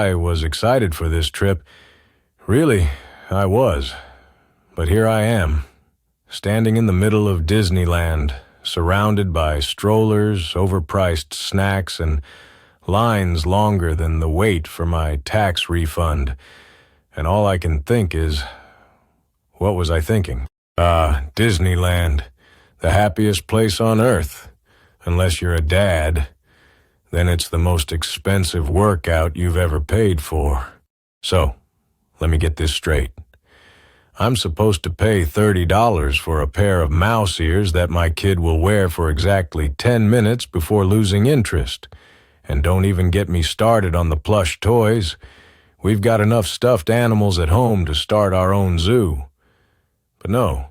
I was excited for this trip. Really, I was. But here I am, standing in the middle of Disneyland, surrounded by strollers, overpriced snacks, and lines longer than the wait for my tax refund. And all I can think is, what was I thinking? Disneyland, the happiest place on earth. Unless you're a dad, then it's the most expensive workout you've ever paid for. So, let me get this straight. I'm supposed to pay $30 for a pair of mouse ears that my kid will wear for exactly 10 minutes before losing interest. And don't even get me started on the plush toys. We've got enough stuffed animals at home to start our own zoo. But no,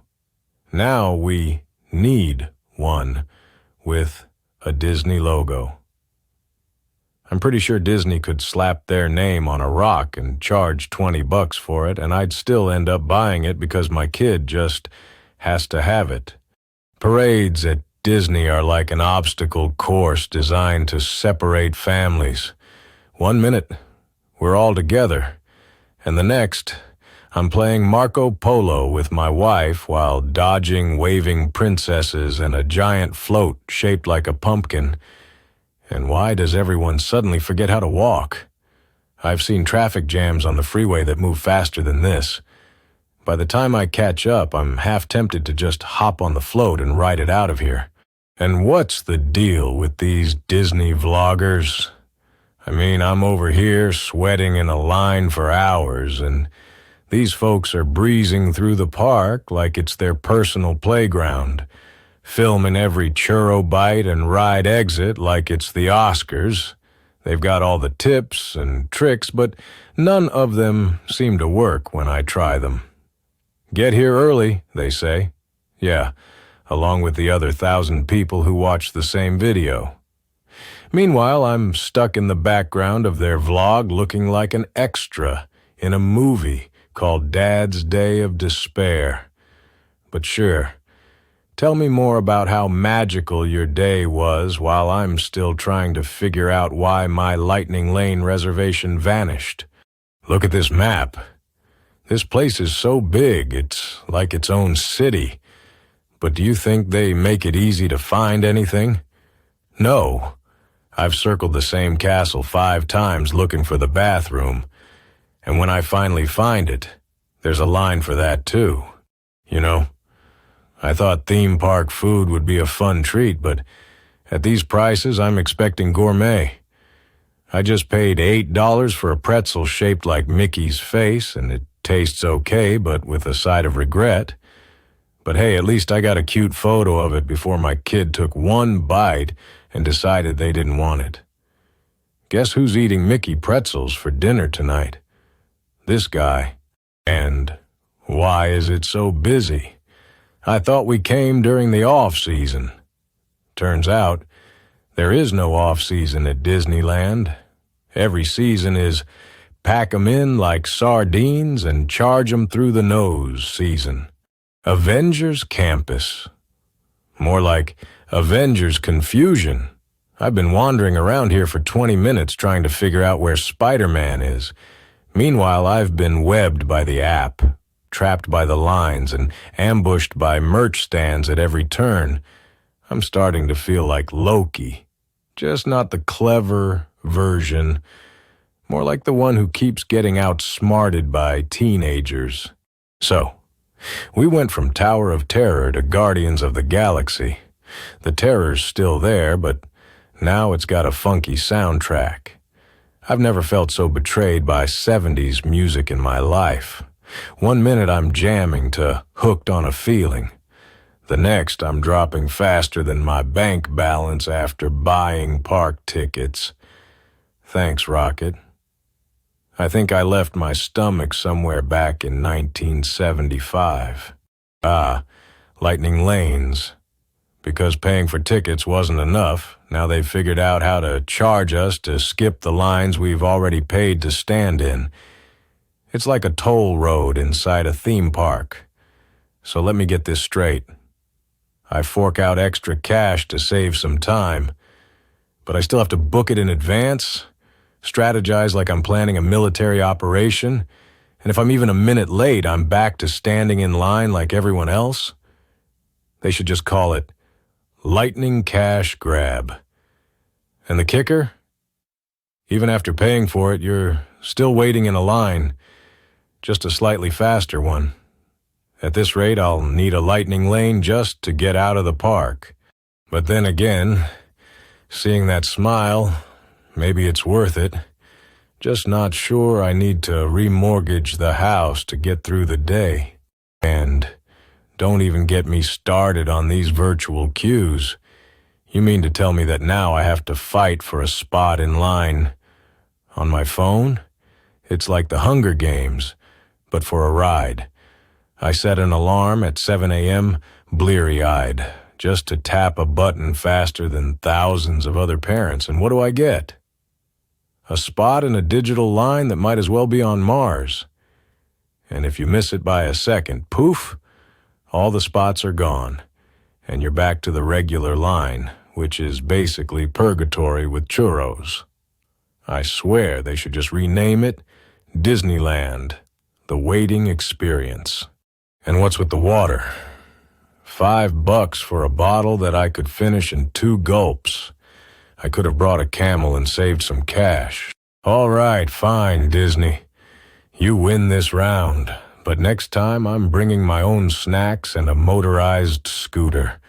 now we need one with a Disney logo. I'm pretty sure Disney could slap their name on a rock and charge $20 for it, and I'd still end up buying it because my kid just has to have it. Parades at Disney are like an obstacle course designed to separate families. 1 minute, we're all together, and the next, I'm playing Marco Polo with my wife while dodging waving princesses and a giant float shaped like a pumpkin. And why does everyone suddenly forget how to walk? I've seen traffic jams on the freeway that move faster than this. By the time I catch up, I'm half tempted to just hop on the float and ride it out of here. And what's the deal with these Disney vloggers? I mean, I'm over here sweating in a line for hours, and these folks are breezing through the park like it's their personal playground, filming every churro bite and ride exit like it's the Oscars. They've got all the tips and tricks, but none of them seem to work when I try them. Get here early, they say. Yeah, along with the other 1,000 people who watch the same video. Meanwhile, I'm stuck in the background of their vlog looking like an extra in a movie called Dad's Day of Despair. But sure, tell me more about how magical your day was while I'm still trying to figure out why my Lightning Lane reservation vanished. Look at this map. This place is so big, it's like its own city. But do you think they make it easy to find anything? No. I've circled the same castle 5 times looking for the bathroom. And when I finally find it, there's a line for that too. You know, I thought theme park food would be a fun treat, but at these prices, I'm expecting gourmet. I just paid $8 for a pretzel shaped like Mickey's face, and it tastes okay, but with a side of regret. But hey, at least I got a cute photo of it before my kid took one bite and decided they didn't want it. Guess who's eating Mickey pretzels for dinner tonight? This guy. And why is it so busy? I thought we came during the off-season. Turns out, there is no off-season at Disneyland. Every season is pack 'em in like sardines and charge 'em through the nose season. Avengers Campus. More like Avengers Confusion. I've been wandering around here for 20 minutes trying to figure out where Spider-Man is. Meanwhile, I've been webbed by the app, trapped by the lines, and ambushed by merch stands at every turn. I'm starting to feel like Loki, just not the clever version, more like the one who keeps getting outsmarted by teenagers. So, we went from Tower of Terror to Guardians of the Galaxy. The terror's still there, but now it's got a funky soundtrack. I've never felt so betrayed by 70s music in my life. 1 minute I'm jamming to Hooked on a Feeling. The next I'm dropping faster than my bank balance after buying park tickets. Thanks, Rocket. I think I left my stomach somewhere back in 1975. Lightning Lanes. Because paying for tickets wasn't enough, now they've figured out how to charge us to skip the lines we've already paid to stand in. It's like a toll road inside a theme park. So let me get this straight. I fork out extra cash to save some time, but I still have to book it in advance? strategize like I'm planning a military operation, and if I'm even a minute late, I'm back to standing in line like everyone else. They should just call it lightning cash grab. And the kicker? Even after paying for it, you're still waiting in a line, just a slightly faster one. At this rate, I'll need a lightning lane just to get out of the park. But then again, seeing that smile, maybe it's worth it. Just not sure I need to remortgage the house to get through the day. And don't even get me started on these virtual queues. You mean to tell me that now I have to fight for a spot in line? On my phone? It's like the Hunger Games, but for a ride. I set an alarm at 7 a.m., bleary-eyed, just to tap a button faster than thousands of other parents. And what do I get? A spot in a digital line that might as well be on Mars. And if you miss it by a second, poof, all the spots are gone, and you're back to the regular line, which is basically purgatory with churros. I swear they should just rename it Disneyland, the waiting experience. And what's with the water? $5 for a bottle that I could finish in 2 gulps. I could have brought a camel and saved some cash. All right, fine, Disney. You win this round, but next time I'm bringing my own snacks and a motorized scooter.